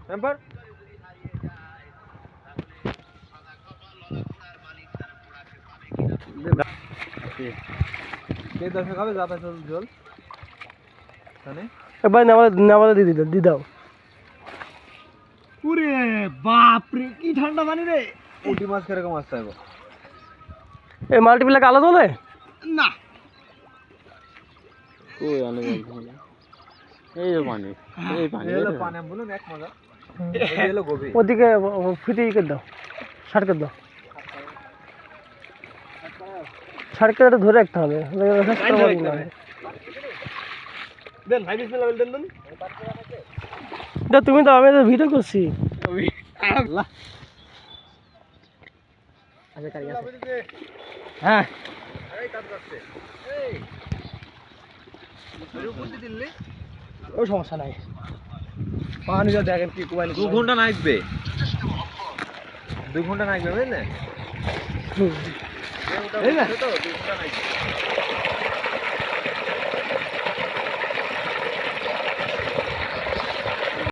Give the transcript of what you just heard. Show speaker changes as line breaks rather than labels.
Temper কে দশে খাবে যা পেছল জল তানে
ভাই নামালে দি দাও।
ওরে বাপ রে কি ঠান্ডা পানি রে।
পুঁটি মাছ কিরকম মাছ চাইবো?
এই মাল্টিপ্লাক আলাদা বলে
না
কই আলো বল এই যে পানি এই পানি
এলো পানি বলুন এক মজা এলো গোবি
ওদিকে ফিটি করে দাও, শার্ট করে দাও, শার্ট করে ধরে রাখতে হবে।
দেন ভাই বিসমিল্লাহ বল দেন
তুমি তো আমি তো ভিডিও করছি।
আল্লাহ
আচ্ছা কারি আছে
হ্যাঁ
এই কাজ করতে এই শুরু করতে দিল্লি
ও সমস্যা নাই। পানিটা দেখেন কি কুয়ালি
2 ঘন্টা নাইবে 2 ঘন্টা নাইবে বুঝলে
এই না
তো 2 ঘন্টা নাইবে